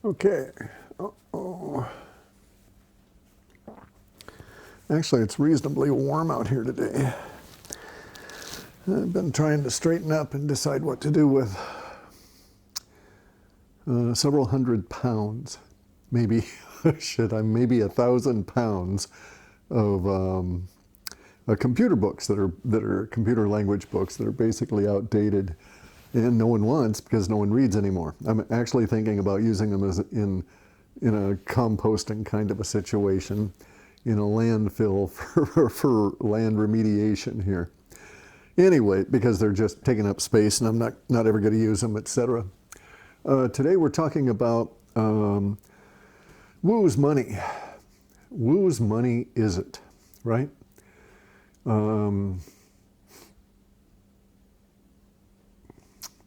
Okay. Uh-oh. Actually, it's reasonably warm out here today. I've been trying to straighten up and decide what to do with several hundred pounds, maybe, maybe 1,000 pounds of computer books that are computer language books that are basically outdated and no one wants because no one reads anymore. I'm actually thinking about using them as in a composting kind of a situation, in a landfill for land remediation here. Anyway, because they're just taking up space and I'm not ever going to use them, etc. Today we're talking about whose money. Whose money is it, right?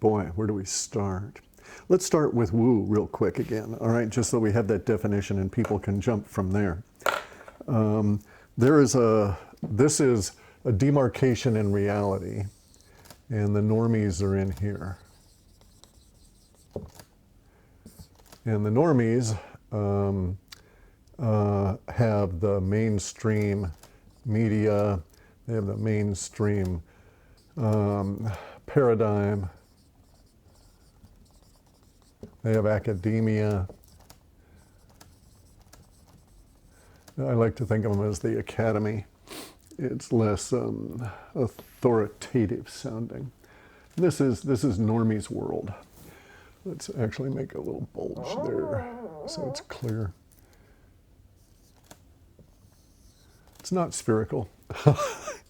Boy, where do we start? Let's start with woo real quick again, all right, just so we have that definition and people can jump from there. This is a demarcation in reality, and the normies are in here. And the normies have the mainstream media, they have the mainstream paradigm, they have academia. I like to think of them as the academy. It's less authoritative sounding. This is normies world. Let's actually make a little bulge there so it's clear. It's not spherical.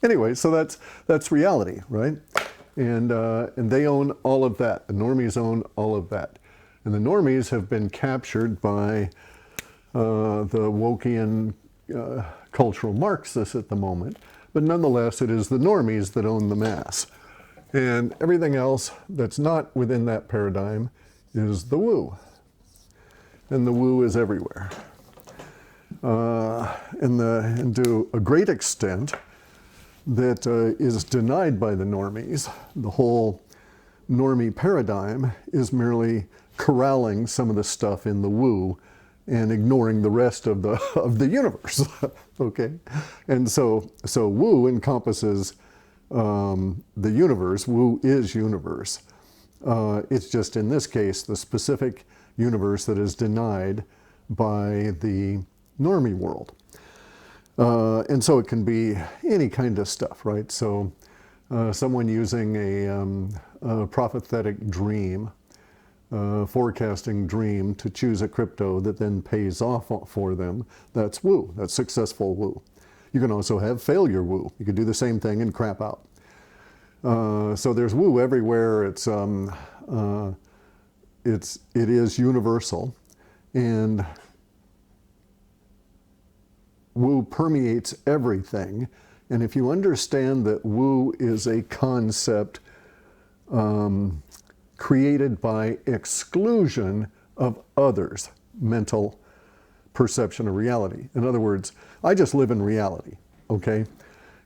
Anyway, so that's reality, right? And they own all of that. The normies own all of that. And the normies have been captured by the Wokian cultural Marxists at the moment, but nonetheless it is the normies that own the mass. And everything else that's not within that paradigm is the woo. And the woo is everywhere. And to a great extent that is denied by the normies. The whole normie paradigm is merely corralling some of the stuff in the woo and ignoring the rest of the universe. Okay, and so woo encompasses the universe. Woo is universe. It's just in this case the specific universe that is denied by the normie world. And so it can be any kind of stuff, right? So someone using a prophetic dream, forecasting dream to choose a crypto that then pays off for them, that's woo, that's successful woo. You can also have failure woo. You can do the same thing and crap out. So there's woo everywhere. It is universal, and woo permeates everything. And if you understand that woo is a concept created by exclusion of others' mental perception of reality. In other words, I just live in reality, okay?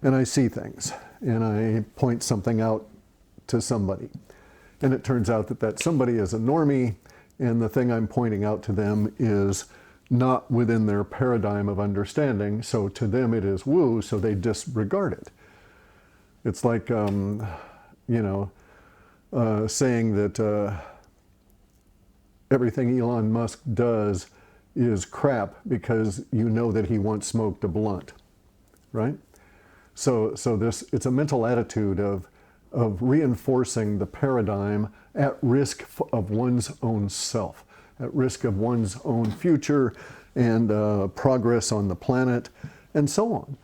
And I see things, and I point something out to somebody. And it turns out that somebody is a normie, and the thing I'm pointing out to them is not within their paradigm of understanding, so to them it is woo, so they disregard it. It's like, saying that everything Elon Musk does is crap because you know that he once smoked a blunt, right? So it's a mental attitude of reinforcing the paradigm at risk of one's own self, at risk of one's own future and progress on the planet, and so on.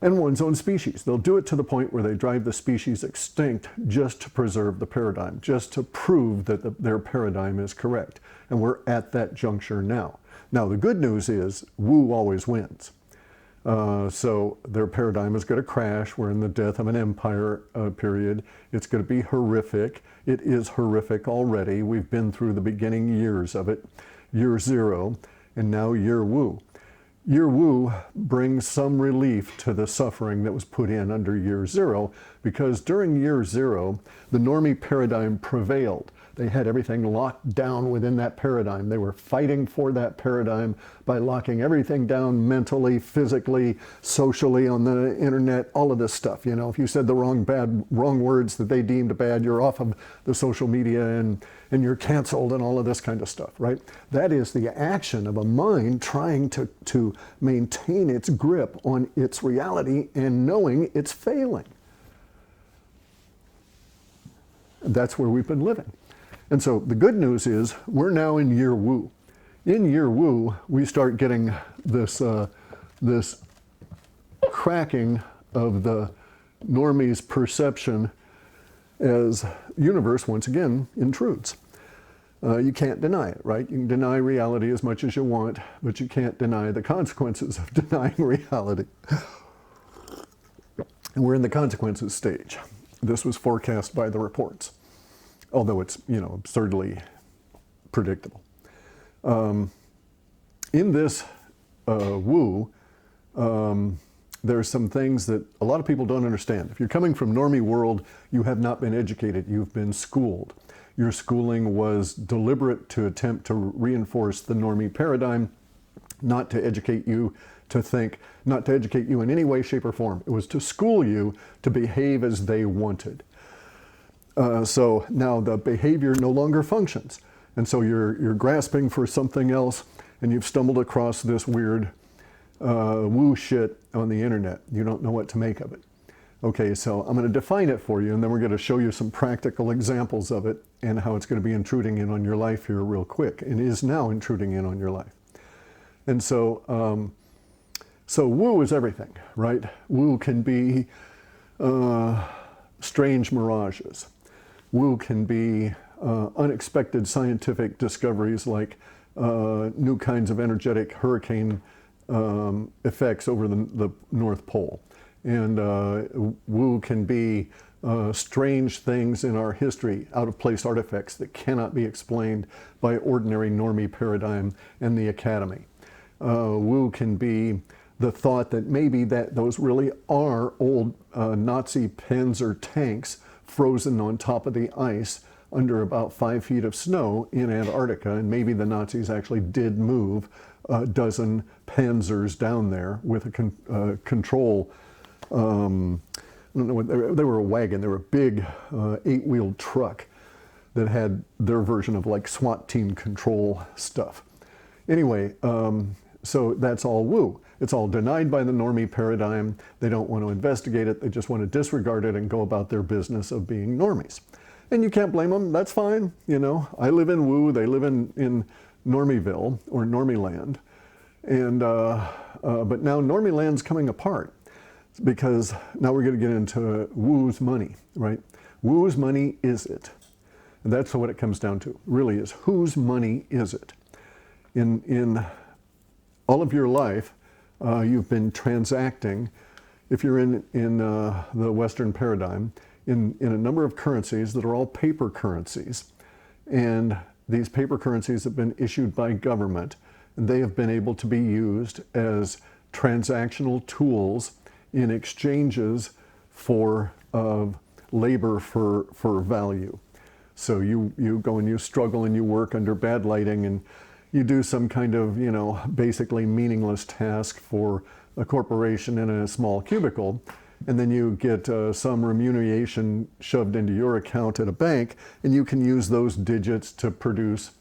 And one's own species. They'll do it to the point where they drive the species extinct just to preserve the paradigm, just to prove that their paradigm is correct. And we're at that juncture now. Now, the good news is woo always wins. So their paradigm is going to crash. We're in the death of an empire period. It's going to be horrific. It is horrific already. We've been through the beginning years of it, year zero, and now year woo. Year woo brings some relief to the suffering that was put in under year zero, because during year zero, the normie paradigm prevailed. They had everything locked down within that paradigm. They were fighting for that paradigm by locking everything down mentally, physically, socially, on the internet, all of this stuff. You know, if you said the wrong words that they deemed bad, you're off of the social media and you're canceled and all of this kind of stuff, right? That is the action of a mind trying to maintain its grip on its reality and knowing it's failing. That's where we've been living. And so the good news is we're now in year Wu. In year Wu, we start getting this cracking of the normie's perception as universe once again intrudes. You can't deny it, right? You can deny reality as much as you want, but you can't deny the consequences of denying reality. And we're in the consequences stage. This was forecast by the reports, although it's, you know, absurdly predictable. In this Wu, there's some things that a lot of people don't understand. If you're coming from normie world, you have not been educated, you've been schooled. Your schooling was deliberate to attempt to reinforce the normie paradigm, not to educate you to think, not to educate you in any way, shape, or form. It was to school you to behave as they wanted. So now the behavior no longer functions. And so you're grasping for something else, and you've stumbled across this weird woo shit on the internet. You don't know what to make of it. Okay, so I'm going to define it for you, and then we're going to show you some practical examples of it and how it's going to be intruding in on your life here real quick, and is now intruding in on your life. And so, so woo is everything, right? Woo can be strange mirages. Woo can be unexpected scientific discoveries like new kinds of energetic hurricane effects over the North Pole. And woo can be strange things in our history, out-of-place artifacts that cannot be explained by ordinary normie paradigm and the academy. Woo can be the thought that maybe that those really are old Nazi Panzer tanks frozen on top of the ice under about 5 feet of snow in Antarctica, and maybe the Nazis actually did move a dozen Panzers down there with a control. I don't know what they were a wagon. They were a big 8-wheeled truck that had their version of like SWAT team control stuff. Anyway, so that's all woo. It's all denied by the normie paradigm. They don't want to investigate it. They just want to disregard it and go about their business of being normies. And you can't blame them. That's fine. You know, I live in woo. They live in Normieville or Normie Land. And, but now Normie Land's coming apart because now we're going to get into woo's money, right? Whose money is it? And that's what it comes down to, really is whose money is it? In all of your life, you've been transacting, if you're in the Western paradigm, in a number of currencies that are all paper currencies. And these paper currencies have been issued by government. And they have been able to be used as transactional tools in exchanges for labor for value. So you go and you struggle and you work under bad lighting and you do some kind of, you know, basically meaningless task for a corporation in a small cubicle, and then you get some remuneration shoved into your account at a bank, and you can use those digits to produce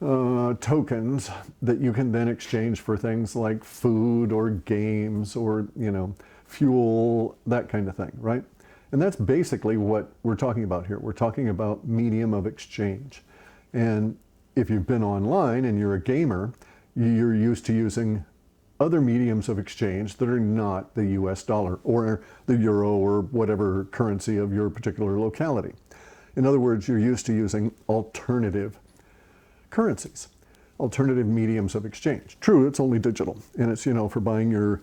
tokens that you can then exchange for things like food or games or, you know, fuel, that kind of thing, right? And that's basically what we're talking about here. We're talking about medium of exchange. And if you've been online and you're a gamer, you're used to using other mediums of exchange that are not the US dollar or the euro or whatever currency of your particular locality. In other words, you're used to using alternative currencies, alternative mediums of exchange. True, it's only digital, and it's, you know, for buying your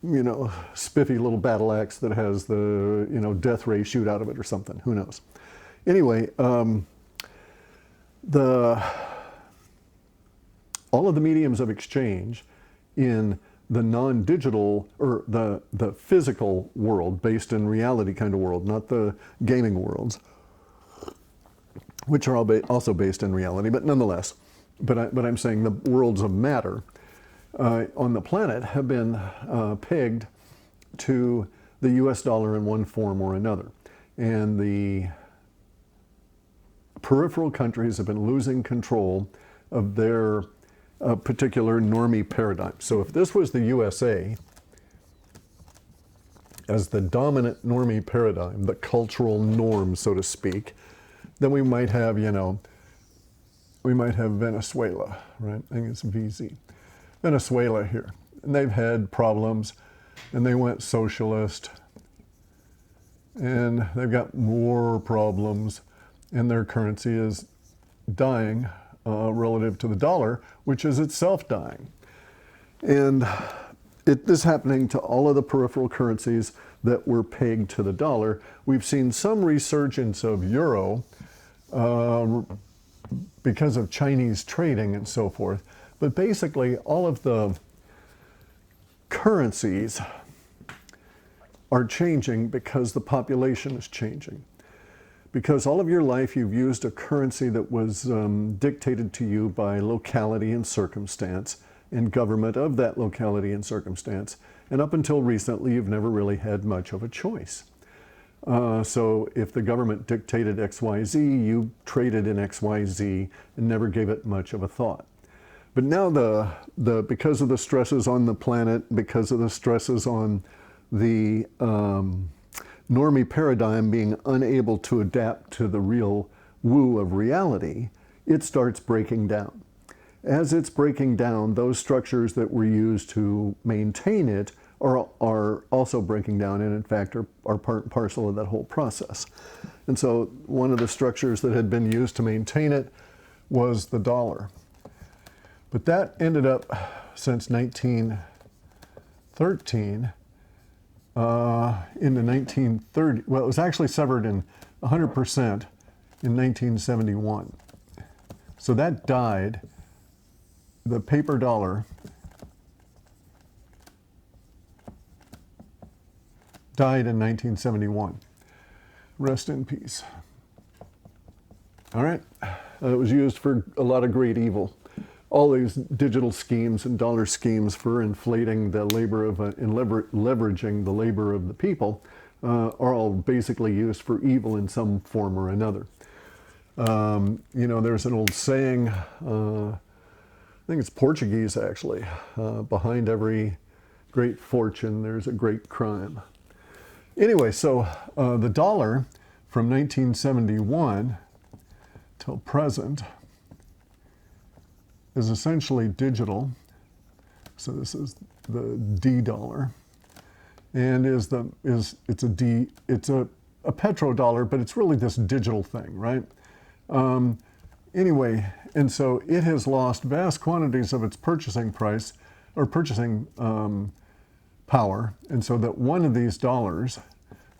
you know, spiffy little battle axe that has the, you know, death ray shoot out of it or something, who knows. Anyway, all of the mediums of exchange in the non-digital or the physical world, based in reality kind of world, not the gaming worlds, which are all also based in reality, but nonetheless. But I'm saying the worlds of matter on the planet have been pegged to the US dollar in one form or another. And the peripheral countries have been losing control of their particular normie paradigm. So if this was the USA as the dominant normie paradigm, the cultural norm, so to speak, then we might have, we might have Venezuela, right? I think it's VZ. Venezuela here. And they've had problems, and they went socialist, and they've got more problems, and their currency is dying relative to the dollar, which is itself dying. And this is happening to all of the peripheral currencies that were pegged to the dollar. We've seen some resurgence of euro because of Chinese trading and so forth. But basically, all of the currencies are changing because the population is changing. Because all of your life you've used a currency that was dictated to you by locality and circumstance and government of that locality and circumstance. And up until recently, you've never really had much of a choice. So if the government dictated XYZ, you traded in XYZ and never gave it much of a thought. But now because of the stresses on the planet, because of the stresses on the normie paradigm being unable to adapt to the real woo of reality, it starts breaking down. As it's breaking down, those structures that were used to maintain it are also breaking down, and in fact are part and parcel of that whole process. And so one of the structures that had been used to maintain it was the dollar. But that ended up, since 1913, in the 1930s, well, it was actually severed in 100% in 1971. So that died. The paper dollar died in 1971. Rest in peace. All right. It was used for a lot of great evil. All these digital schemes and dollar schemes for inflating the labor of and leveraging the labor of the people are all basically used for evil in some form or another. There's an old saying, I think it's Portuguese actually, behind every great fortune there's a great crime. Anyway, so the dollar from 1971 till present is essentially digital. So this is the D dollar, and it's a petrodollar, but it's really this digital thing, right? Anyway, and so it has lost vast quantities of its purchasing price or purchasing power, and so that one of these dollars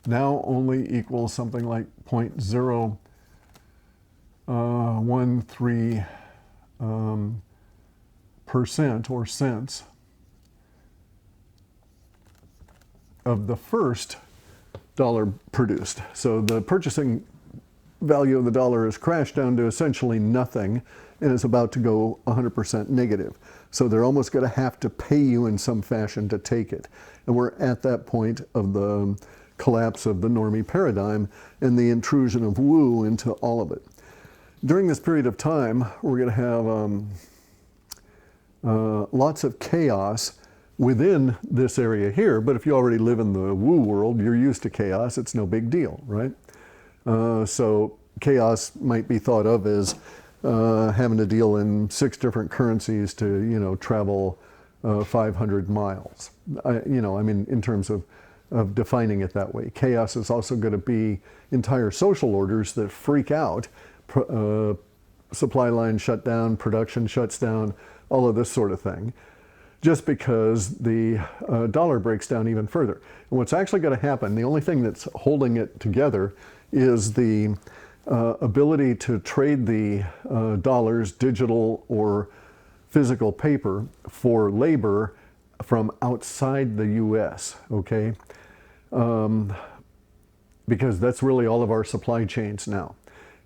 now only equals something like 0.013 percent or cents of the first dollar produced. So the purchasing value of the dollar has crashed down to essentially nothing and is about to go 100% negative. So they're almost going to have to pay you in some fashion to take it. And we're at that point of the collapse of the normie paradigm and the intrusion of woo into all of it. During this period of time, we're going to have lots of chaos within this area here, but if you already live in the woo world, you're used to chaos, it's no big deal, right? So chaos might be thought of as having to deal in 6 different currencies to, travel 500 miles. In terms of defining it that way. Chaos is also going to be entire social orders that freak out. Supply lines shut down, production shuts down, all of this sort of thing, just because the dollar breaks down even further. And what's actually going to happen, the only thing that's holding it together is the ability to trade the dollars, digital or physical paper, for labor from outside the US, okay? Because that's really all of our supply chains now.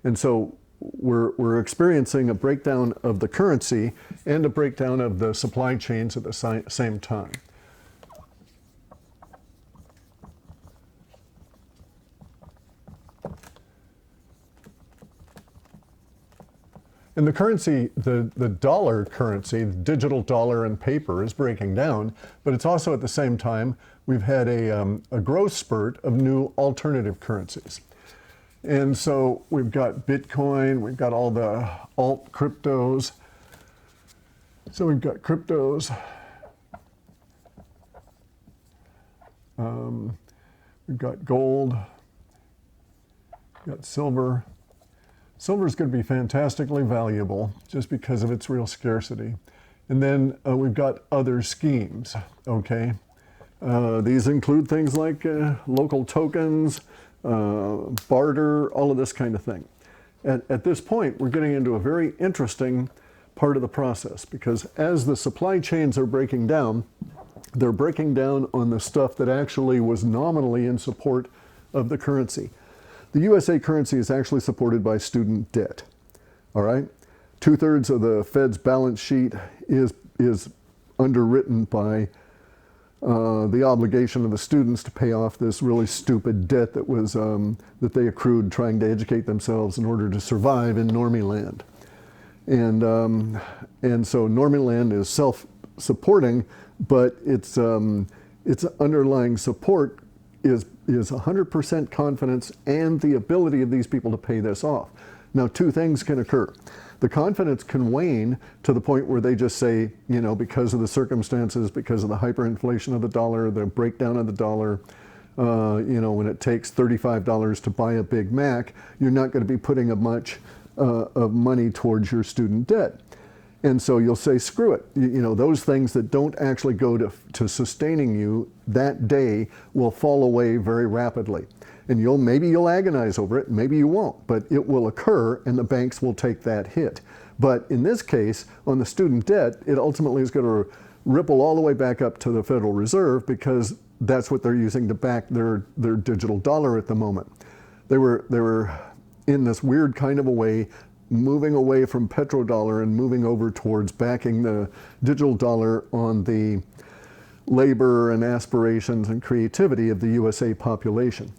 And so we're experiencing a breakdown of the currency and a breakdown of the supply chains at the same time. And the currency, the dollar currency, the digital dollar and paper is breaking down, but it's also at the same time, we've had a growth spurt of new alternative currencies. And so we've got Bitcoin, we've got all the alt cryptos. So we've got cryptos. We've got gold, we've got silver. Silver is going to be fantastically valuable just because of its real scarcity. And then we've got other schemes, okay? These include things like local tokens, barter, all of this kind of thing. At this point, we're getting into a very interesting part of the process because as the supply chains are breaking down, they're breaking down on the stuff that actually was nominally in support of the currency. The USA currency is actually supported by student debt, all right? 2/3 of the Fed's balance sheet is underwritten by the obligation of the students to pay off this really stupid debt that was that they accrued trying to educate themselves in order to survive in Normie land. And so Normie land is self-supporting, but its underlying support is 100% confidence and the ability of these people to pay this off. Now, two things can occur. The confidence can wane to the point where they just say, you know, because of the circumstances, because of the hyperinflation of the dollar, the breakdown of the dollar, you know, when it takes $35 to buy a Big Mac, you're not going to be putting a much of money towards your student debt. And so you'll say, screw it. You know, those things that don't actually go to sustaining you that day will fall away very rapidly. And maybe you'll agonize over it, maybe you won't, but it will occur and the banks will take that hit. But in this case, on the student debt, it ultimately is going to ripple all the way back up to the Federal Reserve because that's what they're using to back their digital dollar at the moment. They were in this weird kind of a way moving away from petrodollar and moving over towards backing the digital dollar on the labor and aspirations and creativity of the USA population,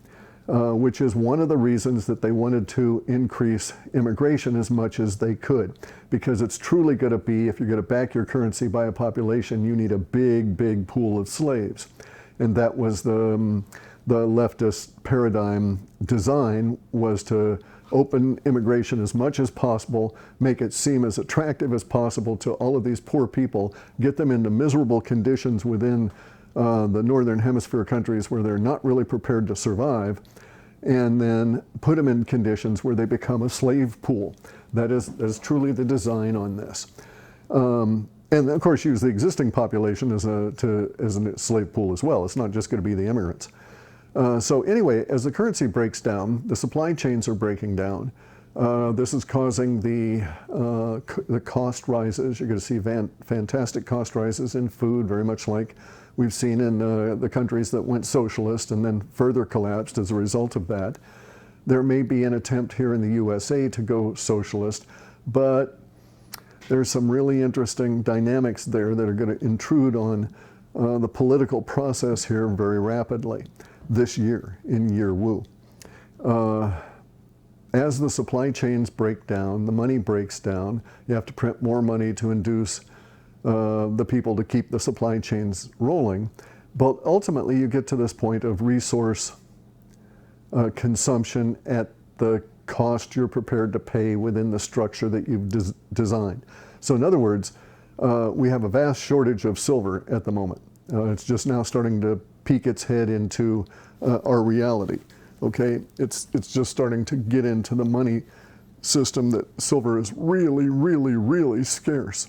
which is one of the reasons that they wanted to increase immigration as much as they could, because it's truly going to be, if you're going to back your currency by a population, you need a big, big pool of slaves. And that was the leftist paradigm design, was to open immigration as much as possible, make it seem as attractive as possible to all of these poor people, get them into miserable conditions within the Northern Hemisphere countries where they're not really prepared to survive, and then put them in conditions where they become a slave pool. That is truly the design on this. And of course use the existing population as a slave pool as well. It's not just going to be the immigrants. So anyway, as the currency breaks down, the supply chains are breaking down. This is causing the cost rises. You're going to see fantastic cost rises in food, very much like we've seen in the countries that went socialist and then further collapsed as a result of that. There may be an attempt here in the USA to go socialist, but there's some really interesting dynamics there that are going to intrude on the political process here very rapidly this year, in year woo. As the supply chains break down, the money breaks down, you have to print more money to induce the people to keep the supply chains rolling. But ultimately you get to this point of resource consumption at the cost you're prepared to pay within the structure that you've designed. So in other words, we have a vast shortage of silver at the moment. It's just now starting to peek its head into our reality. Okay, it's just starting to get into the money system that silver is really, really, really scarce.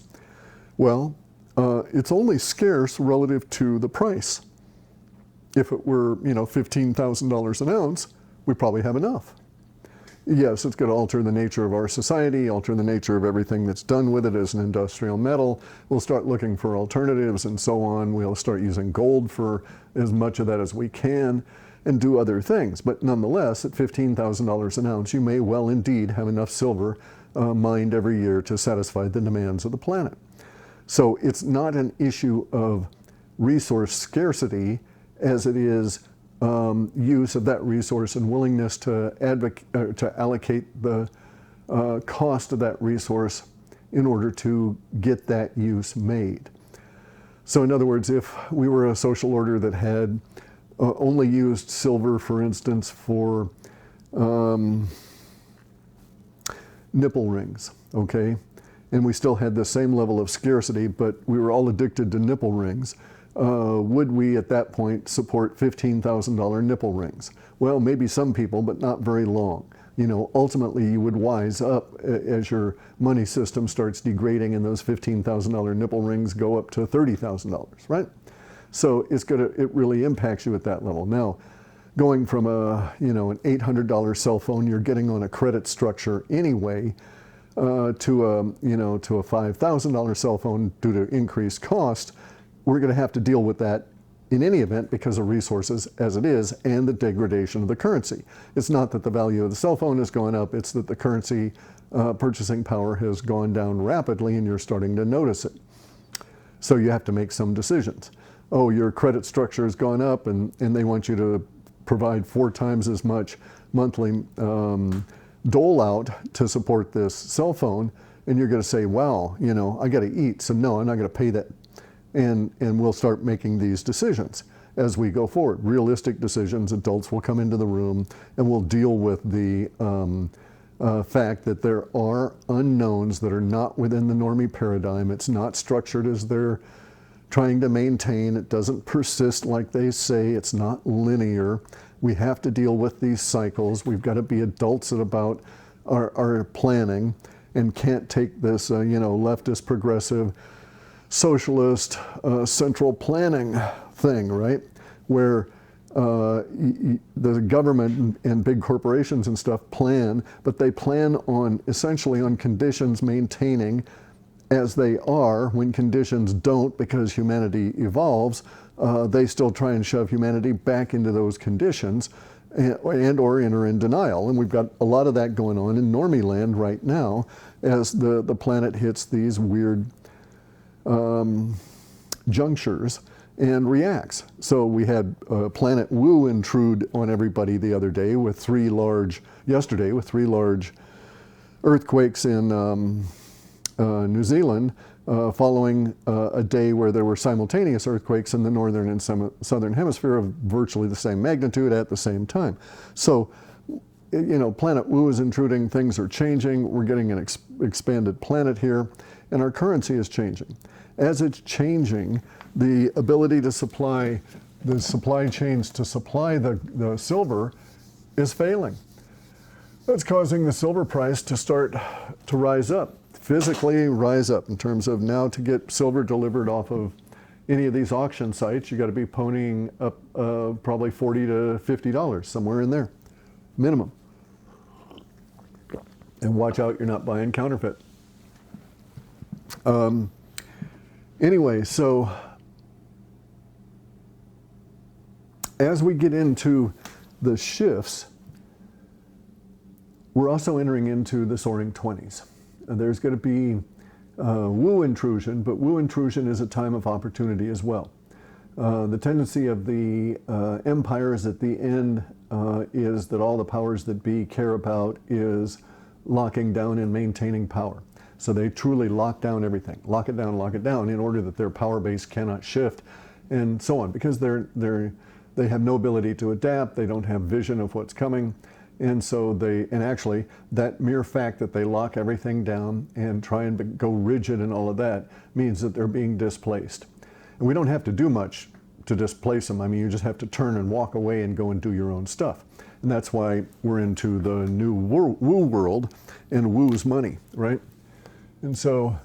Well, it's only scarce relative to the price. If it were, you know, $15,000 an ounce, we probably have enough. Yes, it's going to alter the nature of our society, alter the nature of everything that's done with it as an industrial metal. We'll start looking for alternatives and so on. We'll start using gold for as much of that as we can. and do other things. But nonetheless, at $15,000 an ounce, you may well indeed have enough silver mined every year to satisfy the demands of the planet. So it's not an issue of resource scarcity as it is use of that resource and willingness to allocate the cost of that resource in order to get that use made. So in other words, if we were a social order that had only used silver, for instance, for nipple rings, okay, and we still had the same level of scarcity, but we were all addicted to nipple rings, would we at that point support $15,000 nipple rings? Well, maybe some people, but not very long. You know, ultimately you would wise up as your money system starts degrading and those $15,000 nipple rings go up to $30,000, right? So it really impacts you at that level. Now, going from an $800 cell phone you're getting on a credit structure anyway, to a $5,000 cell phone due to increased cost, we're going to have to deal with that in any event because of resources as it is and the degradation of the currency. It's not that the value of the cell phone has gone up, it's that the currency purchasing power has gone down rapidly and you're starting to notice it. So you have to make some decisions. Oh, your credit structure has gone up and they want you to provide 4 times as much monthly dole out to support this cell phone, and you're going to say, wow, I got to eat, so no, I'm not going to pay that. And we'll start making these decisions as we go forward. Realistic decisions. Adults will come into the room and we'll deal with the fact that there are unknowns that are not within the normie paradigm. It's not structured as they're trying to maintain. It doesn't persist like they say. It's not linear. We have to deal with these cycles. We've got to be adults about our planning and can't take this leftist progressive socialist central planning thing, right? Where the government and big corporations and stuff plan, but they plan essentially on conditions maintaining as they are. When conditions don't, because humanity evolves, they still try and shove humanity back into those conditions and or enter in denial. And we've got a lot of that going on in normie land right now as the planet hits these weird junctures and reacts. So we had Planet Wu intrude on everybody the other day with three large earthquakes in New Zealand, following a day where there were simultaneous earthquakes in the northern and southern hemisphere of virtually the same magnitude at the same time. So, Planet Wu is intruding, things are changing, we're getting an expanded planet here, and our currency is changing. As it's changing, the ability to supply, the supply chains to supply the silver is failing. That's causing the silver price to start to rise up, physically rise up in terms of now to get silver delivered off of any of these auction sites, you got to be ponying up probably $40 to $50, somewhere in there, minimum. And watch out you're not buying counterfeit. Anyway, so as we get into the shifts, we're also entering into the soaring 20s. There's going to be Wu intrusion, but Wu intrusion is a time of opportunity as well. The tendency of the empires at the end is that all the powers that be care about is locking down and maintaining power. So they truly lock down everything, lock it down in order that their power base cannot shift and so on, because they have no ability to adapt, they don't have vision of what's coming. And so actually that mere fact that they lock everything down and try and go rigid and all of that means that they're being displaced. And we don't have to do much to displace them. I mean, you just have to turn and walk away and go and do your own stuff. And that's why we're into the new Wu world and Wu's money, right? And so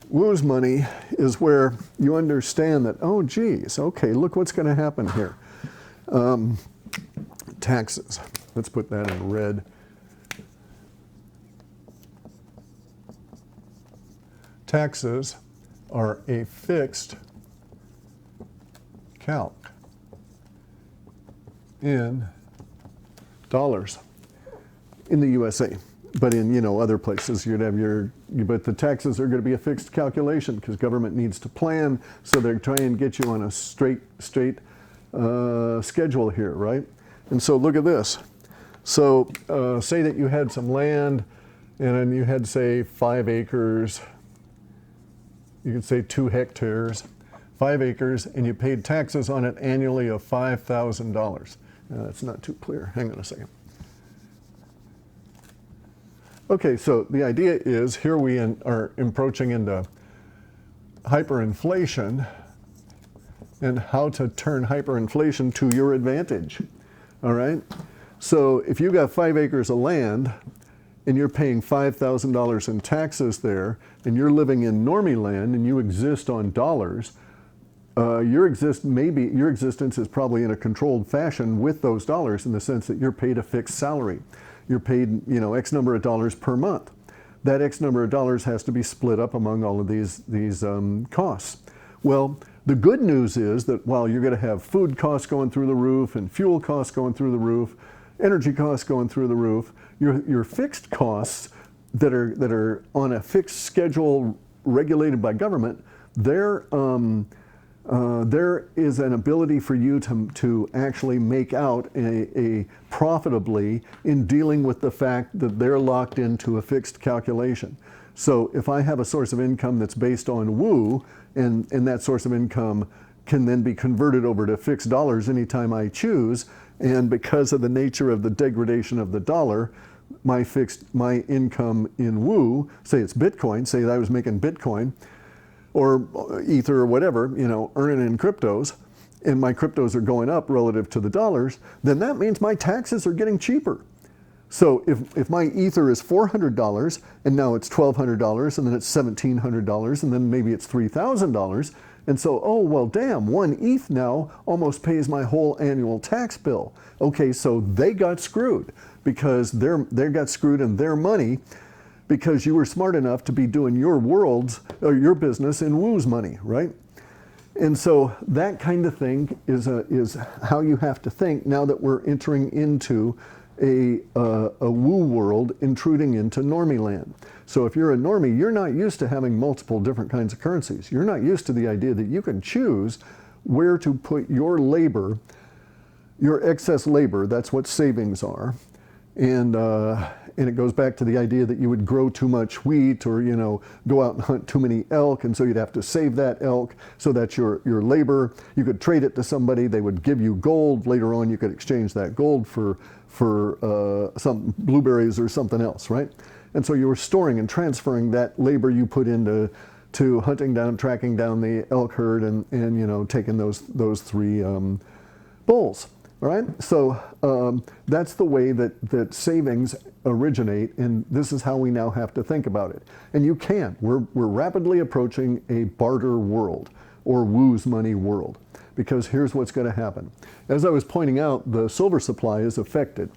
Wu's money is where you understand that, oh geez, okay, look what's going to happen here. Taxes. Let's put that in red. Taxes are a fixed calc in dollars in the USA. But in other places, you'd have but the taxes are going to be a fixed calculation because government needs to plan, so they're trying to get you on a straight schedule here, right? And so look at this. So say that you had some land, and then you had, say, 5 acres. You could say 2 hectares, 5 acres, and you paid taxes on it annually of $5,000. That's not too clear. Hang on a second. Okay, so the idea is here we are approaching into hyperinflation and how to turn hyperinflation to your advantage. All right? So if you got 5 acres of land and you're paying $5,000 in taxes there, and you're living in normie land and you exist on dollars, your existence is probably in a controlled fashion with those dollars, in the sense that you're paid a fixed salary. You're paid, X number of dollars per month. That X number of dollars has to be split up among all of these costs. Well, the good news is that while you're going to have food costs going through the roof and fuel costs going through the roof, energy costs going through the roof, your fixed costs that are on a fixed schedule regulated by government, there is an ability for you to actually make out a profitably in dealing with the fact that they're locked into a fixed calculation. So if I have a source of income that's based on WOO, and that source of income can then be converted over to fixed dollars anytime I choose, and because of the nature of the degradation of the dollar, my income in WOO, say it's Bitcoin, say that I was making Bitcoin, or Ether or whatever, earning in cryptos, and my cryptos are going up relative to the dollars, then that means my taxes are getting cheaper. So if my Ether is $400 and now it's $1,200 and then it's $1,700 and then maybe it's $3,000, and so, oh, well, damn, 1 ETH now almost pays my whole annual tax bill. Okay, so they got screwed because they got screwed in their money, because you were smart enough to be doing your your business in WOO's money, right? And so that kind of thing is how you have to think now that we're entering into a WOO world, intruding into normie land. So if you're a normie, you're not used to having multiple different kinds of currencies. You're not used to the idea that you can choose where to put your labor, your excess labor. That's what savings are. And it goes back to the idea that you would grow too much wheat, or go out and hunt too many elk, and so you'd have to save that elk so that your labor, you could trade it to somebody, they would give you gold. Later on you could exchange that gold for some blueberries or something else, right? And so you were storing and transferring that labor you put into hunting down, tracking down the elk herd, and taking those 3 bulls. All right, so that's the way that savings originate, and this is how we now have to think about it. And you can. We're rapidly approaching a barter world, or WOO's money world, because here's what's going to happen. As I was pointing out, the silver supply is affected.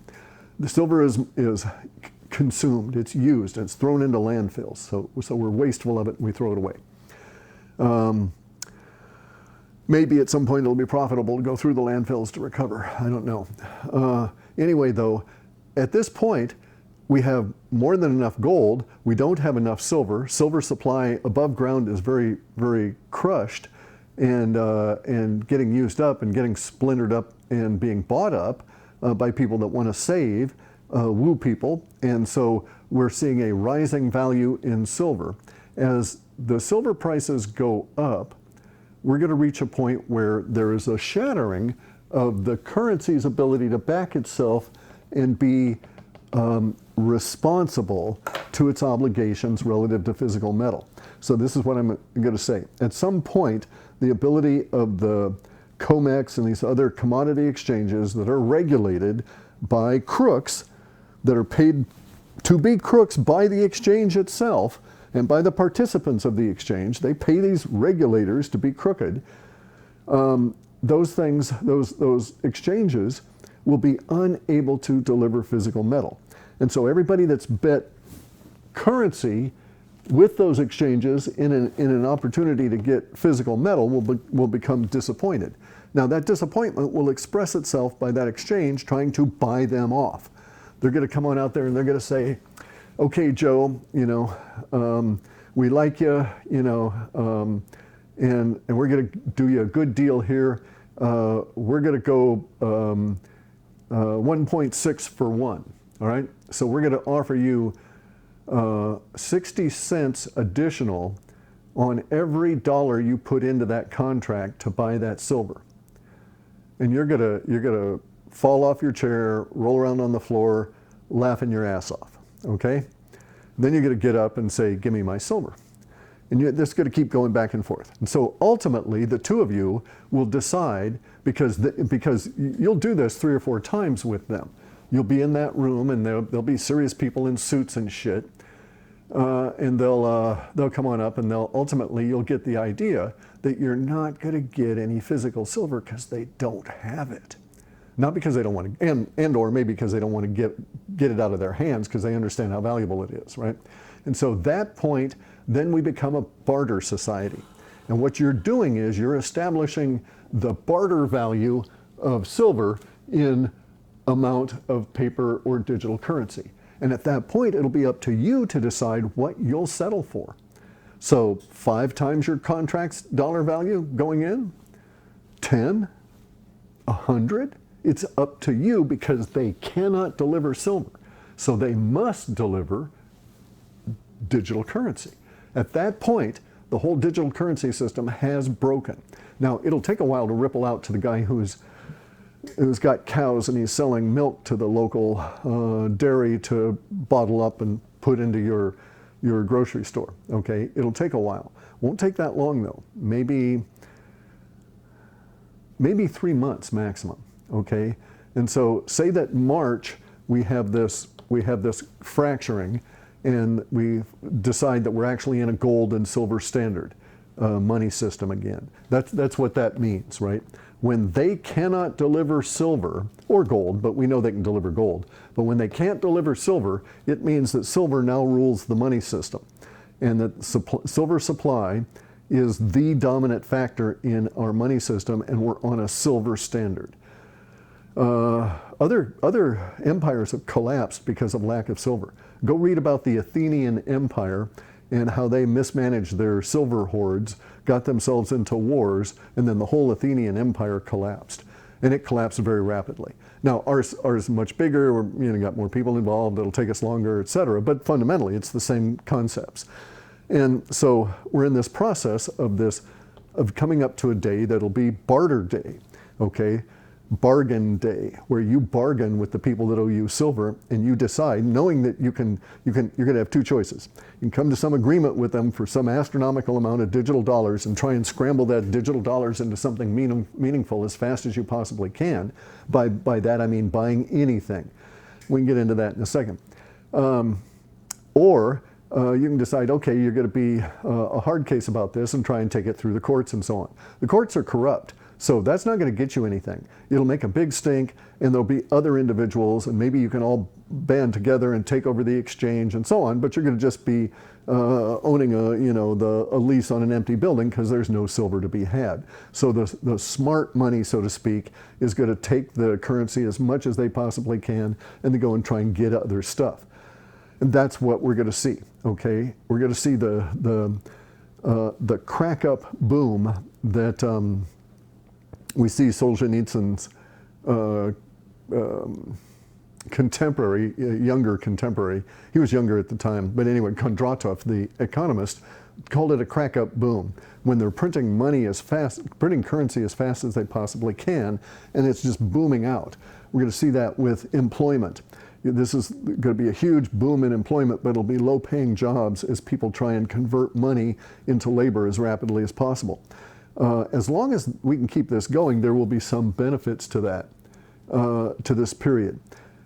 The silver is consumed, it's used, it's thrown into landfills. So we're wasteful of it and we throw it away. Maybe at some point it'll be profitable to go through the landfills to recover. I don't know. Anyway, though, at this point, we have more than enough gold. We don't have enough silver. Silver supply above ground is very, very crushed and getting used up and getting splintered up and being bought up by people that want to save, WOO people. And so we're seeing a rising value in silver. As the silver prices go up, we're going to reach a point where there is a shattering of the currency's ability to back itself and be responsible to its obligations relative to physical metal. So this is what I'm going to say. At some point, the ability of the COMEX and these other commodity exchanges that are regulated by crooks, that are paid to be crooks by the exchange itself, and by the participants of the exchange, they pay these regulators to be crooked. Those things, those exchanges will be unable to deliver physical metal. And so everybody that's bet currency with those exchanges in an opportunity to get physical metal will become disappointed. Now that disappointment will express itself by that exchange trying to buy them off. They're going to come on out there and they're going to say, okay, Joe, we like you, and we're going to do you a good deal here. We're going to go 1.6 for 1, all right? So we're going to offer you 60 cents additional on every dollar you put into that contract to buy that silver. And you're gonna fall off your chair, roll around on the floor, laughing your ass off, okay? Then you're gonna get up and say, give me my silver. And this is gonna keep going back and forth. And so ultimately, the two of you will decide, because you'll do this 3 or 4 times with them. You'll be in that room and there'll be serious people in suits and shit. And they'll come on up and you'll get the idea that you're not going to get any physical silver because they don't have it. Not because they don't want to, and or maybe because they don't want to get it out of their hands because they understand how valuable it is, right? And so that point, then we become a barter society. And what you're doing is you're establishing the barter value of silver in amount of paper or digital currency. And at that point, it'll be up to you to decide what you'll settle for. So 5 times your contract's dollar value going in, 10, 100, it's up to you because they cannot deliver silver. So they must deliver digital currency. At that point, the whole digital currency system has broken. Now, it'll take a while to ripple out to the guy who's got cows and he's selling milk to the local dairy to bottle up and put into your grocery store, okay? It'll take a while. Won't take that long though. Maybe 3 months maximum, okay? And so say that March we have this fracturing and we decide that we're actually in a gold and silver standard money system again. That's what that means, right? When they cannot deliver silver or gold, but we know they can deliver gold, but when they can't deliver silver, it means that silver now rules the money system. And that silver supply is the dominant factor in our money system, and we're on a silver standard. Other empires have collapsed because of lack of silver. Go read about the Athenian Empire and how they mismanaged their silver hoards, got themselves into wars, and then the whole Athenian Empire collapsed. And it collapsed very rapidly. Now, ours is much bigger, we're, got more people involved, it'll take us longer, etc. But fundamentally, it's the same concepts. And so we're in this process of coming up to a day that'll be barter day, okay? Bargain day, where you bargain with the people that owe you silver, and you decide, knowing that you're going to have 2 choices. You can come to some agreement with them for some astronomical amount of digital dollars and try and scramble that digital dollars into something meaningful as fast as you possibly can. By that I mean buying anything. We can get into that in a second. Or you can decide, okay, you're going to be a hard case about this and try and take it through the courts and so on. The courts are corrupt. So that's not going to get you anything. It'll make a big stink, and there'll be other individuals, and maybe you can all band together and take over the exchange and so on, but you're going to just be owning a lease on an empty building because there's no silver to be had. So the smart money, so to speak, is going to take the currency as much as they possibly can and to go and try and get other stuff. And that's what we're going to see, okay? We're going to see the crack-up boom that we see Solzhenitsyn's contemporary, younger contemporary, he was younger at the time, but anyway, Kondratov, the economist, called it a crack-up boom, when they're printing currency as fast as they possibly can, and it's just booming out. We're going to see that with employment. This is going to be a huge boom in employment, but it'll be low-paying jobs as people try and convert money into labor as rapidly as possible. As long as we can keep this going, there will be some benefits to that, to this period.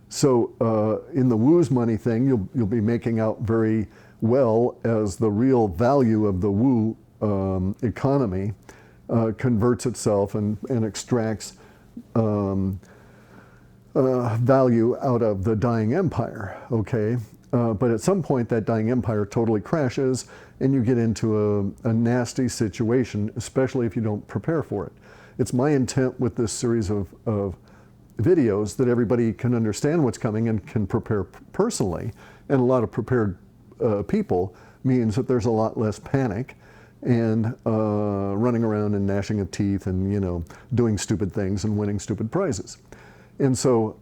So in the WOO's money thing, you'll be making out very well as the real value of the WOO economy converts itself and extracts value out of the dying empire, okay? But at some point, that dying empire totally crashes, and you get into a nasty situation, especially if you don't prepare for it. It's my intent with this series of videos that everybody can understand what's coming and can prepare personally. And a lot of prepared people means that there's a lot less panic and running around and gnashing of teeth and, you know, doing stupid things and winning stupid prizes. And so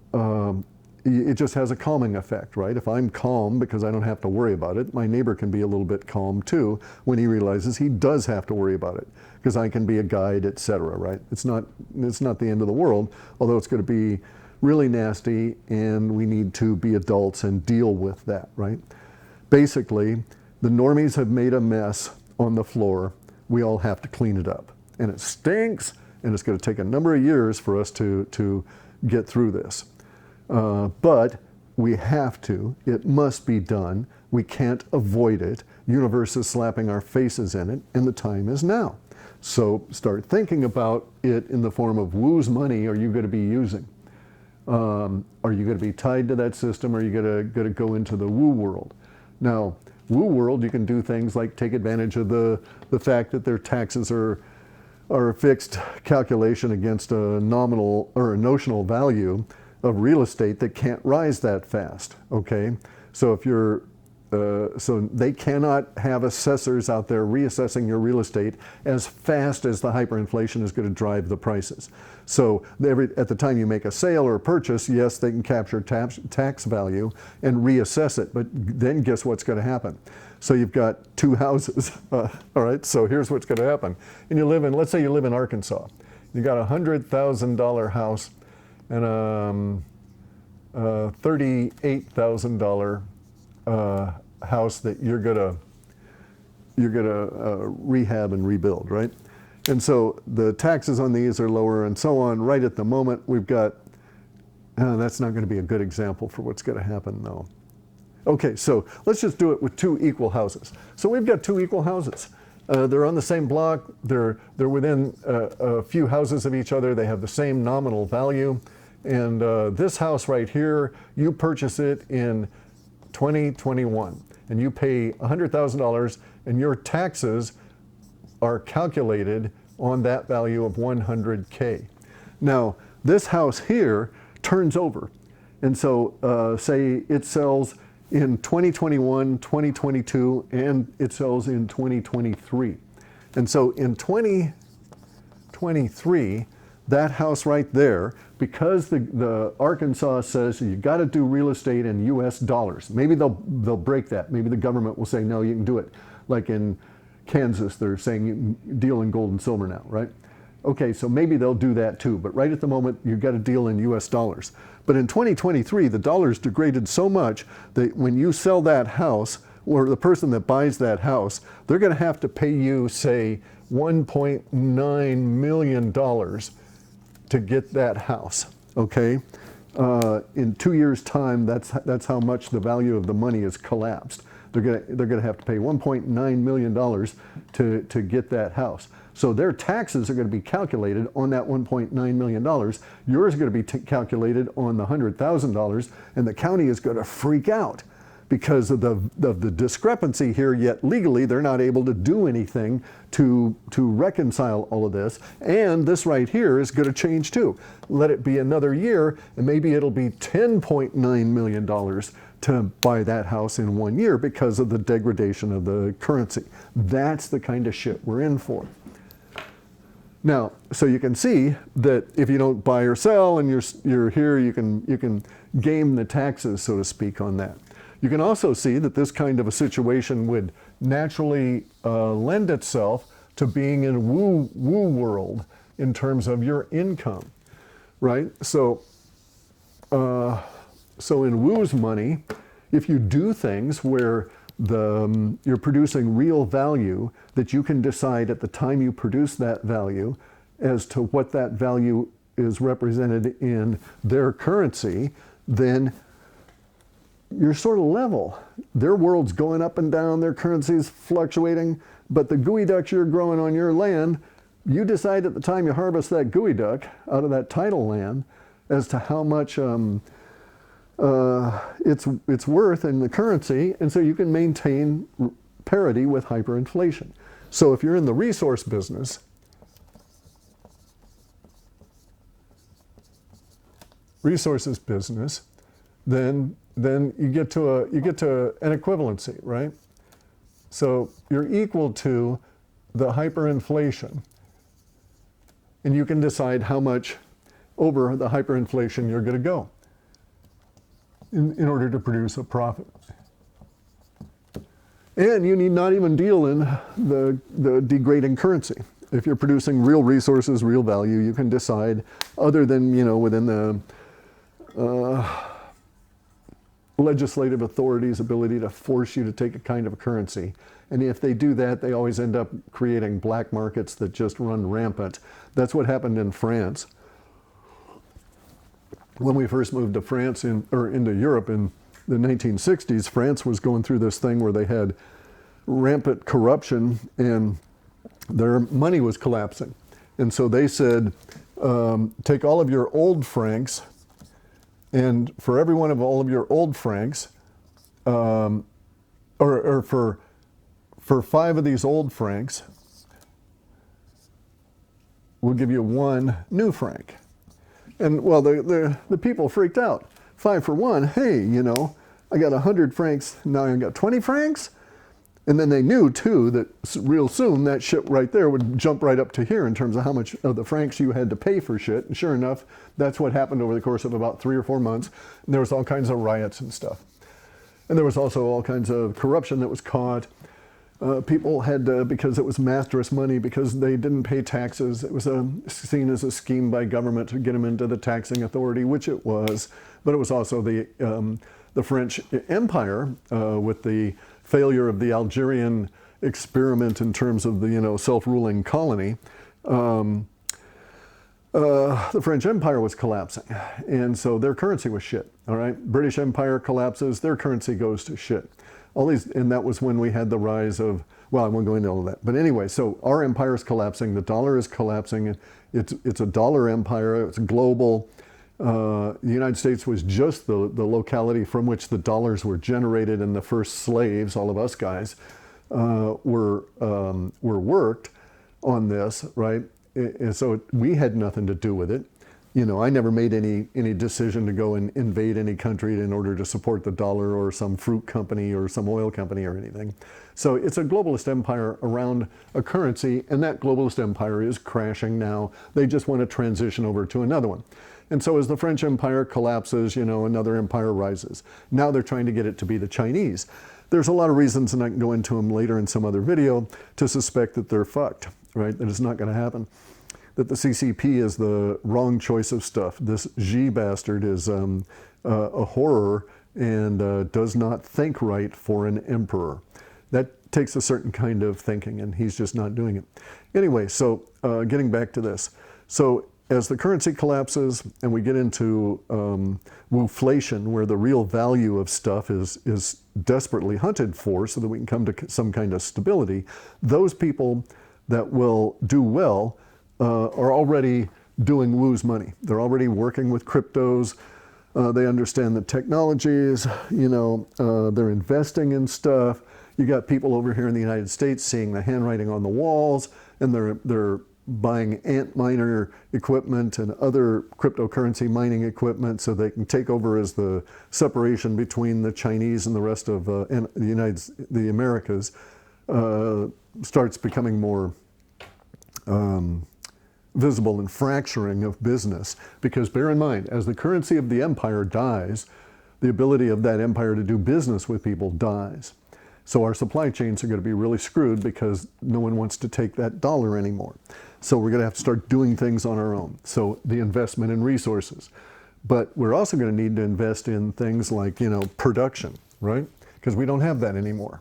it just has a calming effect, right? If I'm calm because I don't have to worry about it, my neighbor can be a little bit calm too when he realizes he does have to worry about it, because I can be a guide, etc., right? It's not the end of the world, although it's going to be really nasty, and we need to be adults and deal with that, right? Basically, the normies have made a mess on the floor. We all have to clean it up, and it stinks, and it's going to take a number of years for us to get through this. But we have to. It must be done. We can't avoid it. Universe is slapping our faces in it, and the time is now. So start thinking about it in the form of whose money are you going to be using? Are you going to be tied to that system, or are you going to go into the woo world? Now, woo world, you can do things like take advantage of the fact that their taxes are a fixed calculation against a nominal or a notional value of real estate that can't rise that fast, okay? So if you're, so they cannot have assessors out there reassessing your real estate as fast as the hyperinflation is going to drive the prices. So at the time you make a sale or a purchase, yes, they can capture tax value and reassess it, but then guess what's going to happen? So you've got two houses, all right, so here's what's going to happen. And you live in, let's say you live in Arkansas. You got a $100,000 house and a $38,000 house that you're gonna rehab and rebuild, right? And so the taxes on these are lower and so on. Right at the moment, we've got, that's not going to be a good example for what's going to happen though. Okay, so let's just do it with two equal houses. So we've got two equal houses. They're on the same block. They're within a few houses of each other. They have the same nominal value. And this house right here, you purchase it in 2021, and you pay $100,000, and your taxes are calculated on that value of 100K. Now, this house here turns over, and so say it sells in 2021, 2022, and it sells in 2023. And so in 2023, that house right there, because the Arkansas says you got to do real estate in US dollars. Maybe they'll break that. Maybe the government will say, no, you can do it. Like in Kansas, they're saying you can deal in gold and silver now, right? Okay, so maybe they'll do that too. But right at the moment, you've got to deal in US dollars. But in 2023, the dollar's degraded so much that when you sell that house, or the person that buys that house, they're going to have to pay you, say, $1.9 million to get that house, okay? In 2 years' time, that's how much the value of the money has collapsed. They're gonna have to pay $1.9 million to get that house. So their taxes are going to be calculated on that $1.9 million. Yours is going to be calculated on the $100,000, and the county is going to freak out because of the discrepancy here, yet legally they're not able to do anything to reconcile all of this. And this right here is going to change too. Let it be another year, and maybe it'll be $10.9 million to buy that house in 1 year because of the degradation of the currency. That's the kind of shit we're in for. Now, so you can see that if you don't buy or sell and you're here, you can game the taxes, so to speak, on that. You can also see that this kind of a situation would naturally lend itself to being in woo world in terms of your income, right? So, so in woo's money, if you do things where you're producing real value that you can decide at the time you produce that value as to what that value is represented in their currency, then you're sort of level. Their world's going up and down, their currency's fluctuating, but the gooey ducks you're growing on your land, you decide at the time you harvest that gooey duck out of that tidal land as to how much its worth in the currency, and so you can maintain parity with hyperinflation. So if you're in the resource business, then you get to an equivalency, right? So you're equal to the hyperinflation, and you can decide how much over the hyperinflation you're going to go in order to produce a profit. And you need not even deal in the degrading currency. If you're producing real resources, real value, you can decide, other than, within the legislative authority's ability to force you to take a kind of a currency. And if they do that, they always end up creating black markets that just run rampant. That's what happened in France. When we first moved to France into Europe in the 1960s, France was going through this thing where they had rampant corruption and their money was collapsing. And so they said, take all of your old francs, and for every one of all of your old francs, or for 5 of these old francs, we'll give you 1 new franc. And well, the people freaked out. 5 for 1, hey, I got 100 francs, now I got 20 francs? And then they knew, too, that real soon that shit right there would jump right up to here in terms of how much of the francs you had to pay for shit. And sure enough, that's what happened over the course of about 3 or 4 months. And there was all kinds of riots and stuff. And there was also all kinds of corruption that was caught. People had to, because it was masterless money, because they didn't pay taxes. It was seen as a scheme by government to get them into the taxing authority, which it was. But it was also the French Empire with the failure of the Algerian experiment in terms of the self-ruling colony. The French Empire was collapsing, and so their currency was shit. All right, British Empire collapses, their currency goes to shit. All these, and that was when we had the rise of, well, I won't go into all of that. But anyway, so our empire is collapsing, the dollar is collapsing, it's a dollar empire, it's global. The United States was just the locality from which the dollars were generated, and the first slaves, all of us guys, were worked on this, right? And so we had nothing to do with it. I never made any decision to go and invade any country in order to support the dollar or some fruit company or some oil company or anything. So it's a globalist empire around a currency, and that globalist empire is crashing now. They just want to transition over to another one. And so as the French Empire collapses, another empire rises. Now they're trying to get it to be the Chinese. There's a lot of reasons, and I can go into them later in some other video, to suspect that they're fucked, right? That it's not going to happen. That the CCP is the wrong choice of stuff. This Xi bastard is a horror and does not think right for an emperor. That takes a certain kind of thinking, and he's just not doing it. Anyway, so getting back to this. So as the currency collapses and we get into wooflation, where the real value of stuff is desperately hunted for so that we can come to some kind of stability, those people that will do well are already doing woo's money. They're already working with cryptos. They understand the technologies, they're investing in stuff. You got people over here in the United States seeing the handwriting on the walls, and they're buying Antminer equipment and other cryptocurrency mining equipment so they can take over as the separation between the Chinese and the rest of the Americas starts becoming more visible and fracturing of business. Because bear in mind, as the currency of the empire dies, the ability of that empire to do business with people dies. So our supply chains are going to be really screwed because no one wants to take that dollar anymore. So we're going to have to start doing things on our own. So the investment in resources. But we're also going to need to invest in things like, production, right? Because we don't have that anymore.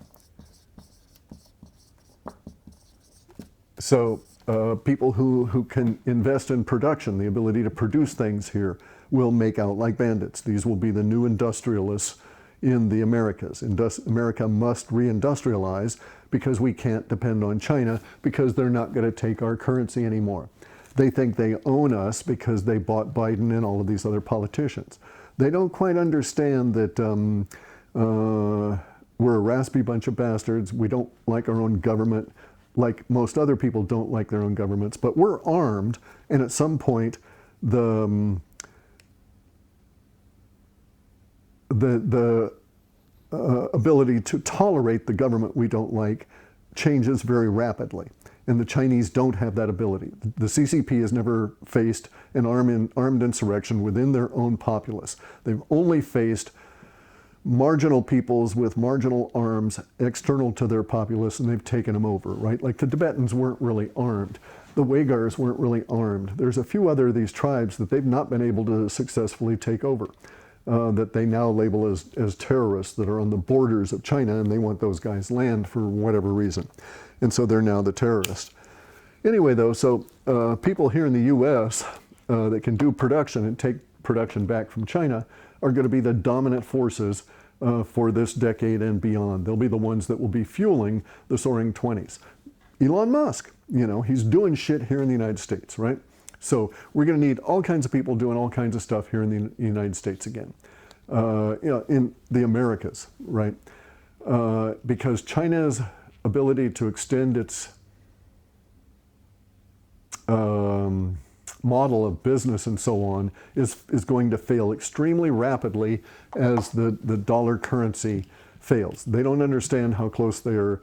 So people who can invest in production, the ability to produce things here, will make out like bandits. These will be the new industrialists in the Americas. America must reindustrialize because we can't depend on China because they're not going to take our currency anymore. They think they own us because they bought Biden and all of these other politicians. They don't quite understand that we're a raspy bunch of bastards. We don't like our own government, like most other people don't like their own governments. But we're armed, and at some point, the ability to tolerate the government we don't like changes very rapidly. And the Chinese don't have that ability. The CCP has never faced an armed insurrection within their own populace. They've only faced marginal peoples with marginal arms external to their populace, and they've taken them over, right? Like the Tibetans weren't really armed. The Uyghurs weren't really armed. There's a few other of these tribes that they've not been able to successfully take over, that they now label as terrorists that are on the borders of China, and they want those guys' land for whatever reason. And so they're now the terrorists. Anyway, though, so people here in the U.S. That can do production and take production back from China are going to be the dominant forces for this decade and beyond. They'll be the ones that will be fueling the Soaring 20s. Elon Musk, you know, he's doing shit here in the United States, right? So we're going to need all kinds of people doing all kinds of stuff here in the United States again, you know, in the Americas, right? Because China's ability to extend its model of business and so on is going to fail extremely rapidly as the dollar currency fails. They don't understand how close they're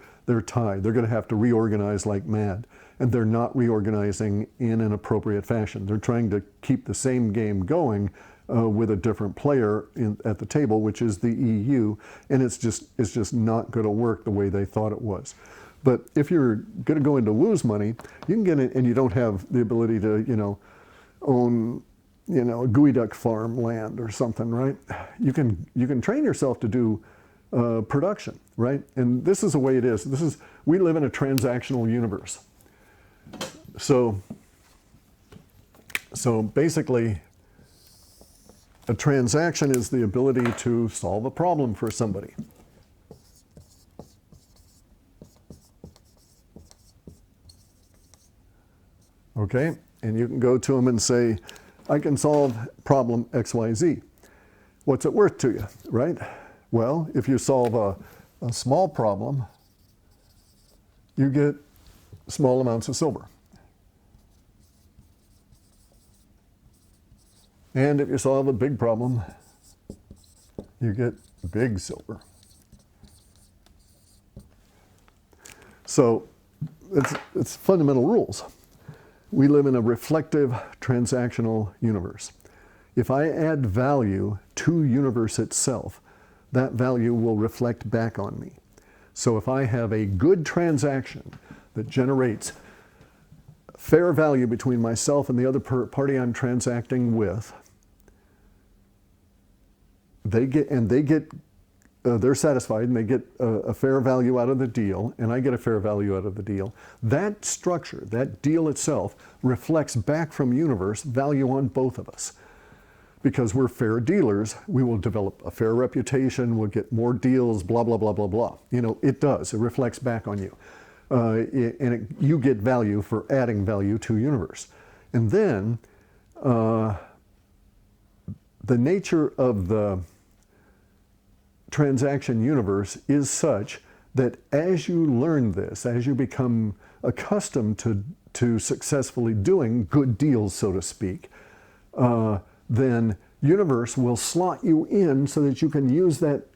tied. They're going to have to reorganize like mad, and they're not reorganizing in an appropriate fashion. They're trying to keep the same game going with a different player at the table, which is the EU, and it's just not going to work the way they thought it was. But if you're going to go into lose money, you can get it, and you don't have the ability to, you know, own, you know, a geoduck farm land or something, right? You can train yourself to do production, right? And this is the way it is. We live in a transactional universe. So basically, a transaction is the ability to solve a problem for somebody. Okay, and you can go to them and say, I can solve problem XYZ. What's it worth to you, right? Well, if you solve a small problem, you get small amounts of silver. And if you solve a big problem, you get big silver. So it's fundamental rules. We live in a reflective transactional universe. If I add value to universe itself, that value will reflect back on me. So if I have a good transaction that generates fair value between myself and the other party I'm transacting with, they're satisfied and they get a fair value out of the deal, and I get a fair value out of the deal. That structure, that deal itself, reflects back from universe value on both of us. Because we're fair dealers, we will develop a fair reputation, we'll get more deals, blah, blah, blah, blah, blah. You know, it does. It reflects back on you. You get value for adding value to universe. And then the nature of the transaction universe is such that as you learn this, as you become accustomed to successfully doing good deals, so to speak, then universe will slot you in so that you can use that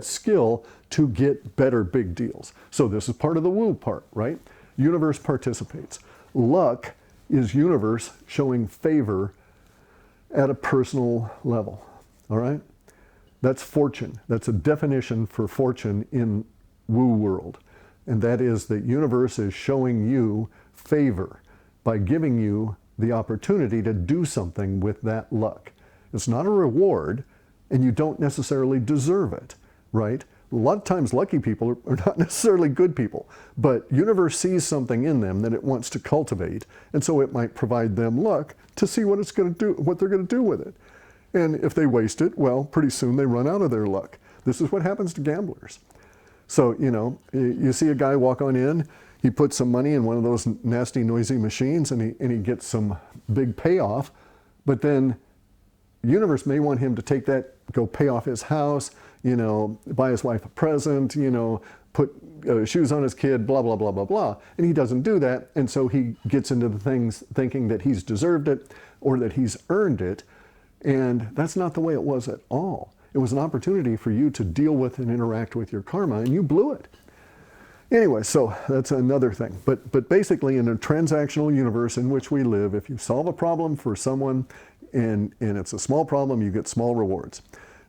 skill to get better big deals. So this is part of the woo part, right? Universe participates. Luck is universe showing favor at a personal level, all right? That's fortune. That's a definition for fortune in woo world. And that is that universe is showing you favor by giving you the opportunity to do something with that luck. It's not a reward, and you don't necessarily deserve it, right? A lot of times lucky people are not necessarily good people, but universe sees something in them that it wants to cultivate, and so it might provide them luck to see what it's going to do, what they're going to do with it. And if they waste it, well, pretty soon they run out of their luck. This is what happens to gamblers. So, you know, you see a guy walk on in, he puts some money in one of those nasty, noisy machines, and he gets some big payoff, but then The universe may want him to take that, go pay off his house, buy his wife a present, put shoes on his kid, blah, blah, blah, blah, blah. And he doesn't do that. And so he gets into the things thinking that he's deserved it or that he's earned it. And that's not the way it was at all. It was an opportunity for you to deal with and interact with your karma, and you blew it. Anyway, so that's another thing. But basically, in a transactional universe in which we live, if you solve a problem for someone and it's a small problem, you get small rewards.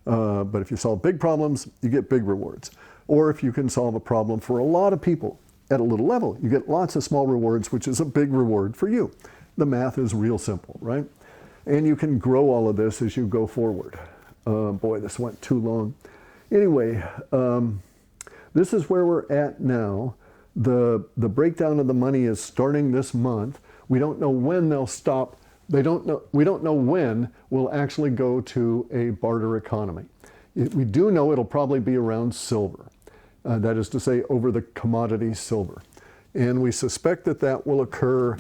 But if you solve big problems, you get big rewards. Or if you can solve a problem for a lot of people at a little level, you get lots of small rewards, which is a big reward for you. The math is real simple, right? And you can grow all of this as you go forward. Boy, this went too long. Anyway, this is where we're at now. The breakdown of the money is starting this month. We don't know when they'll stop. We don't know when we'll actually go to a barter economy. We do know it'll probably be around silver. That is to say, over the commodity silver. And we suspect that will occur.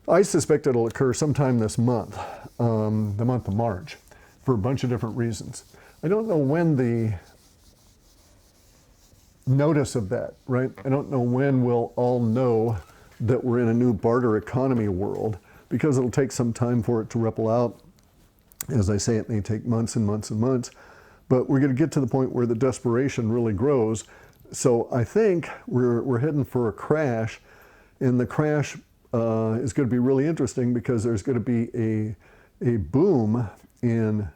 I suspect it'll occur sometime this month, the month of March, for a bunch of different reasons. I don't know when the notice of that, right? I don't know when we'll all know that we're in a new barter economy world, because it'll take some time for it to ripple out. As I say, it may take months and months and months, but we're going to get to the point where the desperation really grows. So I think we're heading for a crash, and the crash is going to be really interesting because there's going to be a boom in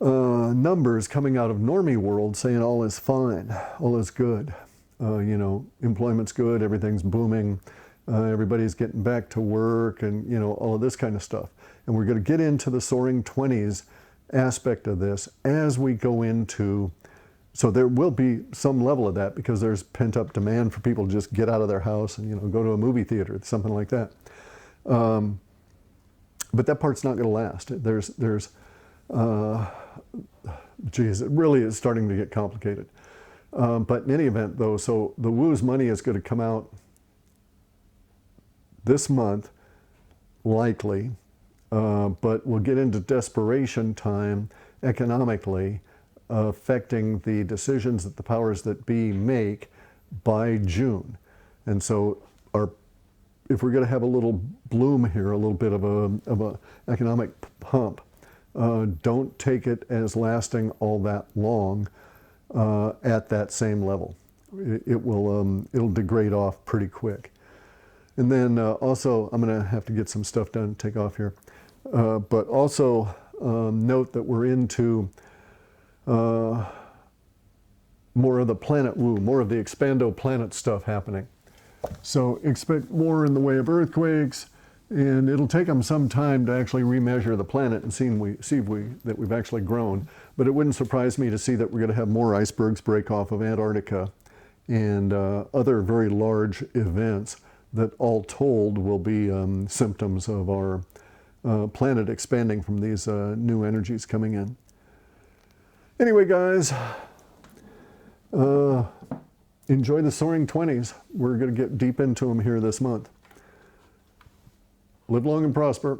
numbers coming out of normie world saying all is fine, all is good. Employment's good, everything's booming, everybody's getting back to work, and all of this kind of stuff. And we're going to get into the soaring 20s aspect of this as we go into, so there will be some level of that because there's pent up demand for people to just get out of their house and go to a movie theater, something like that. But that part's not going to last. Geez, it really is starting to get complicated. But in any event, though, so the WU's money is going to come out this month, likely, but we'll get into desperation time economically, affecting the decisions that the powers that be make by June. And so if we're going to have a little bloom here, a little bit of a economic pump, don't take it as lasting all that long at that same level. It'll degrade off pretty quick. And then also, I'm going to have to get some stuff done, take off here. But also note that we're into more of the planet WU, more of the expando planet stuff happening. So expect more in the way of earthquakes, and it'll take them some time to actually remeasure the planet and see that we've actually grown. But it wouldn't surprise me to see that we're going to have more icebergs break off of Antarctica and other very large events that all told will be symptoms of our planet expanding from these new energies coming in. Anyway, guys, enjoy the soaring 20s. We're going to get deep into them here this month. Live long and prosper.